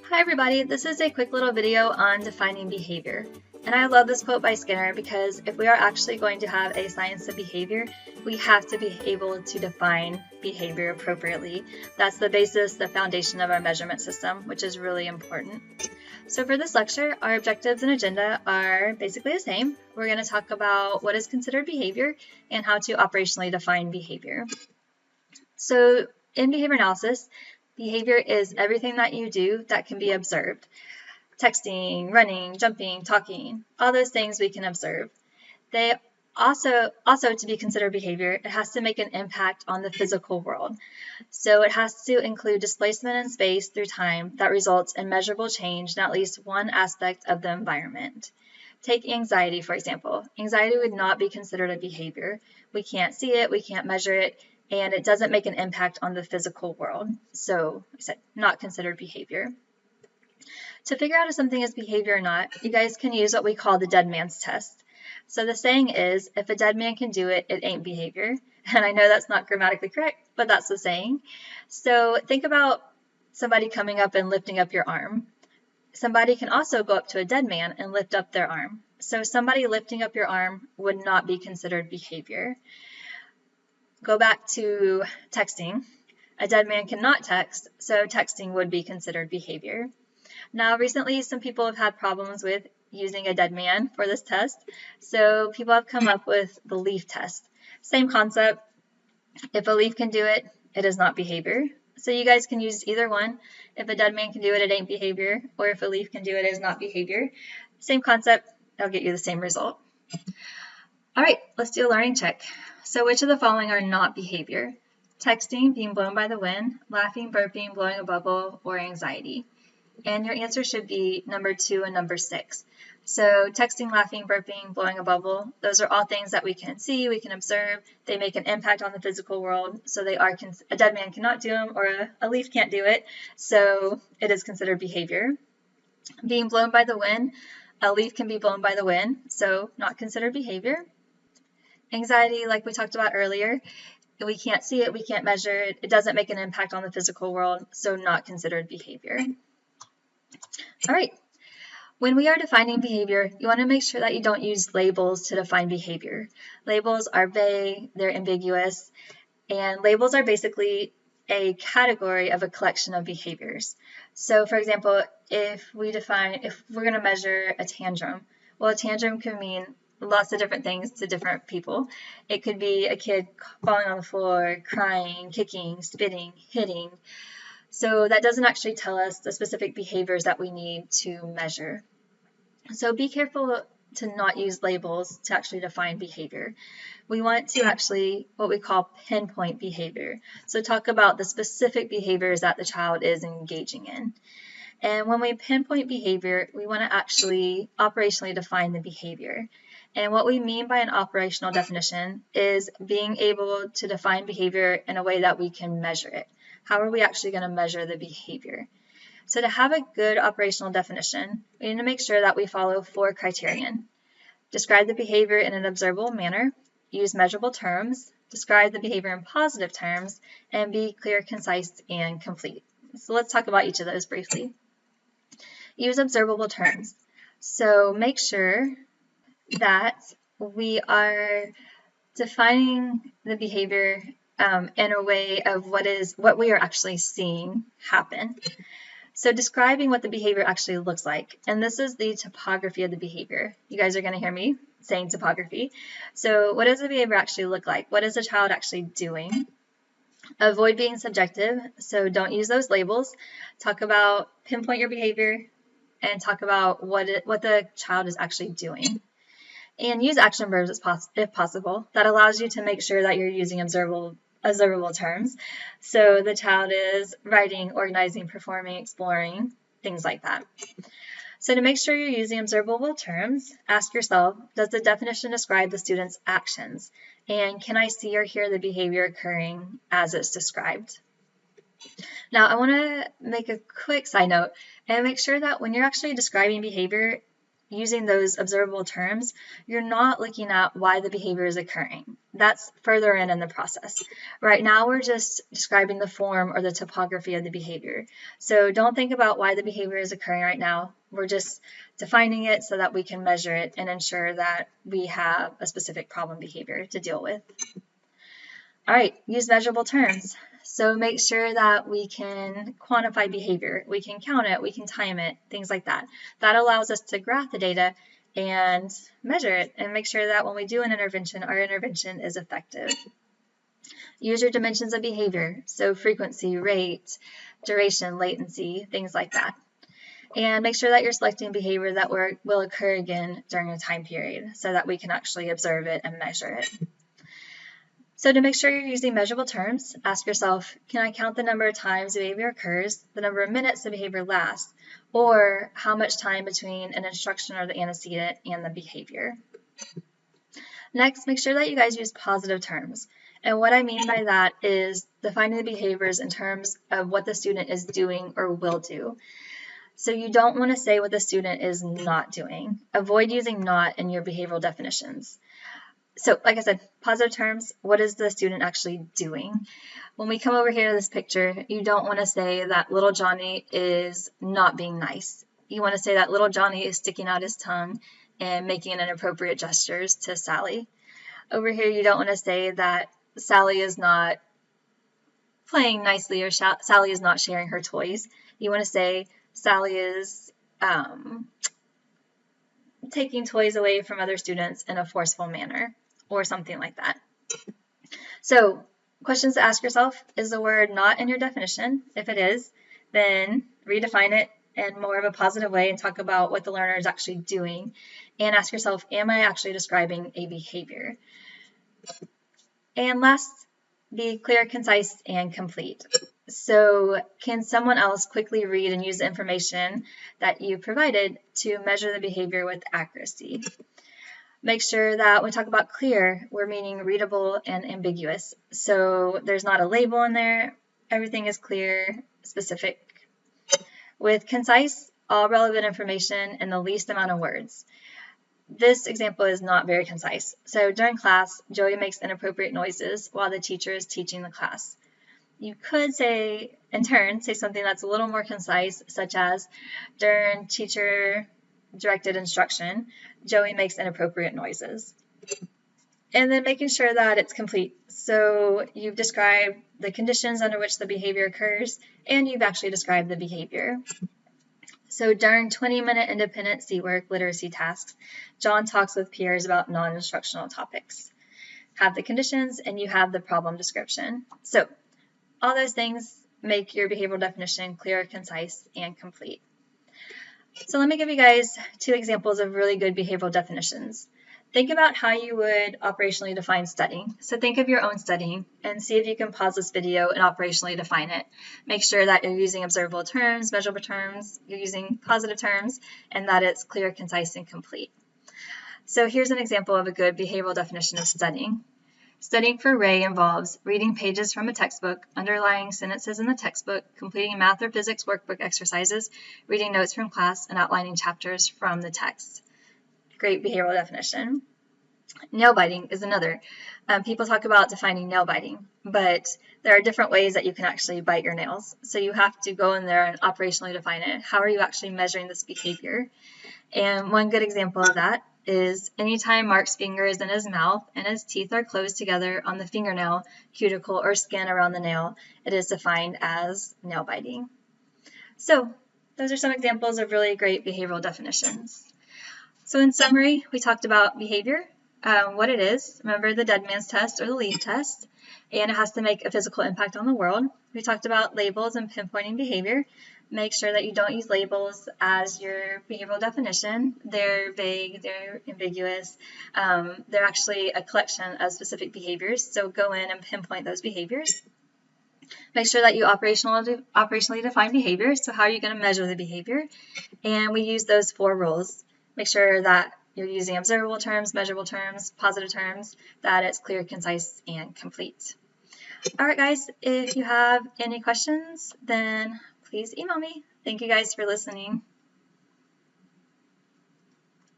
Hi everybody, this is a quick little video on defining behavior. And I love this quote by Skinner because if we are actually going to have a science of behavior, we have to be able to define behavior appropriately. That's the basis, the foundation of our measurement system, which is really important. So for this lecture, our objectives and agenda are basically the same. We're going to talk about what is considered behavior and how to operationally define behavior. So in behavior analysis, behavior is everything that you do that can be observed. Texting, running, jumping, talking, all those things we can observe. They also to be considered behavior, it has to make an impact on the physical world. So it has to include displacement in space through time that results in measurable change in at least one aspect of the environment. Take anxiety, for example. Anxiety would not be considered a behavior. We can't see it, we can't measure it, and it doesn't make an impact on the physical world. So, like I said, not considered behavior. To figure out if something is behavior or not, you guys can use what we call the dead man's test. So the saying is, if a dead man can do it, it ain't behavior. And I know that's not grammatically correct, but that's the saying. So think about somebody coming up and lifting up your arm. Somebody can also go up to a dead man and lift up their arm. So somebody lifting up your arm would not be considered behavior. Go back to texting. A dead man cannot text, so texting would be considered behavior. Now, recently, some people have had problems with using a dead man for this test, so people have come up with the leaf test. Same concept. If a leaf can do it, it is not behavior. So you guys can use either one. If a dead man can do it, it ain't behavior, or if a leaf can do it, it is not behavior. Same concept, they'll get you the same result. All right, let's do a learning check. So which of the following are not behavior? Texting, being blown by the wind, laughing, burping, blowing a bubble, or anxiety. And your answer should be number 2 and number 6. So texting, laughing, burping, blowing a bubble, those are all things that we can see, we can observe. They make an impact on the physical world, so they are a dead man cannot do them, or a leaf can't do it, so it is considered behavior. Being blown by the wind, a leaf can be blown by the wind, so not considered behavior. Anxiety, like we talked about earlier, we can't see it, we can't measure it, it doesn't make an impact on the physical world, so not considered behavior. All right, when we are defining behavior, you want to make sure that you don't use labels to define behavior. Labels are vague, they're ambiguous, and labels are basically a category of a collection of behaviors. So for example, if we're going to measure a tantrum, well, a tantrum can mean lots of different things to different people. It could be a kid falling on the floor, crying, kicking, spitting, hitting. So that doesn't actually tell us the specific behaviors that we need to measure. So be careful to not use labels to actually define behavior. We want to actually what we call pinpoint behavior. So talk about the specific behaviors that the child is engaging in. And when we pinpoint behavior, we want to actually operationally define the behavior. And what we mean by an operational definition is being able to define behavior in a way that we can measure it. How are we actually going to measure the behavior? So to have a good operational definition, we need to make sure that we follow 4 criterion. Describe the behavior in an observable manner, use measurable terms, describe the behavior in positive terms, and be clear, concise, and complete. So let's talk about each of those briefly. Use observable terms. So make sure that we are defining the behavior in a way of what we are actually seeing happen. So describing what the behavior actually looks like, and this is the topography of the behavior. You guys are going to hear me saying topography. So what does the behavior actually look like? What is the child actually doing? Avoid being subjective, so don't use those labels. Talk about pinpoint your behavior and talk about what the child is actually doing. And use action verbs if possible. That allows you to make sure that you're using observable terms. So the child is writing, organizing, performing, exploring, things like that. So to make sure you're using observable terms, ask yourself, does the definition describe the student's actions? And can I see or hear the behavior occurring as it's described? Now, I want to make a quick side note and make sure that when you're actually describing behavior, using those observable terms, you're not looking at why the behavior is occurring. That's further in the process. Right now, we're just describing the form or the topography of the behavior. So don't think about why the behavior is occurring right now. We're just defining it so that we can measure it and ensure that we have a specific problem behavior to deal with. All right, use measurable terms. So make sure that we can quantify behavior. We can count it, we can time it, things like that. That allows us to graph the data and measure it and make sure that when we do an intervention, our intervention is effective. Use your dimensions of behavior, so frequency, rate, duration, latency, things like that. And make sure that you're selecting behavior that will occur again during a time period so that we can actually observe it and measure it. So to make sure you're using measurable terms, ask yourself, can I count the number of times the behavior occurs, the number of minutes the behavior lasts, or how much time between an instruction or the antecedent and the behavior? Next, make sure that you guys use positive terms. And what I mean by that is defining the behaviors in terms of what the student is doing or will do. So you don't want to say what the student is not doing. Avoid using not in your behavioral definitions. So like I said, positive terms, what is the student actually doing? When we come over here to this picture, you don't want to say that little Johnny is not being nice. You want to say that little Johnny is sticking out his tongue and making inappropriate gestures to Sally. Over here, you don't want to say that Sally is not playing nicely or Sally is not sharing her toys. You want to say Sally is taking toys away from other students in a forceful manner, or something like that. So questions to ask yourself, is the word not in your definition? If it is, then redefine it in more of a positive way and talk about what the learner is actually doing. And ask yourself, am I actually describing a behavior? And last, be clear, concise, and complete. So can someone else quickly read and use the information that you provided to measure the behavior with accuracy? Make sure that when we talk about clear, we're meaning readable and ambiguous. So there's not a label in there. Everything is clear, specific. With concise, all relevant information in the least amount of words. This example is not very concise. So during class, Joey makes inappropriate noises while the teacher is teaching the class. You could say, in turn, say something that's a little more concise, such as, during teacher-directed instruction, Joey makes inappropriate noises. And then making sure that it's complete. So you've described the conditions under which the behavior occurs, and you've actually described the behavior. So during 20-minute independent C-work literacy tasks, John talks with peers about non-instructional topics. Have the conditions, and you have the problem description. So all those things make your behavioral definition clear, concise, and complete. So let me give you guys 2 examples of really good behavioral definitions. Think about how you would operationally define studying. So think of your own studying and see if you can pause this video and operationally define it. Make sure that you're using observable terms, measurable terms, you're using positive terms, and that it's clear, concise, and complete. So here's an example of a good behavioral definition of studying. Studying for Ray involves reading pages from a textbook, underlining sentences in the textbook, completing math or physics workbook exercises, reading notes from class, and outlining chapters from the text. Great behavioral definition. Nail biting is another. People talk about defining nail biting, but there are different ways that you can actually bite your nails. So you have to go in there and operationally define it. How are you actually measuring this behavior? And one good example of that is anytime Mark's finger is in his mouth and his teeth are closed together on the fingernail, cuticle, or skin around the nail, it is defined as nail biting. So those are some examples of really great behavioral definitions. So in summary, we talked about behavior, what it is. Remember the dead man's test or the leaf test, and it has to make a physical impact on the world. We talked about labels and pinpointing behavior. Make sure that you don't use labels as your behavioral definition. They're vague, they're ambiguous. They're actually a collection of specific behaviors, so go in and pinpoint those behaviors. Make sure that you operationally define behavior. So how are you going to measure the behavior? And we use those 4 rules. Make sure that you're using observable terms, measurable terms, positive terms, that it's clear, concise, and complete. All right, guys, if you have any questions, then please email me. Thank you guys for listening.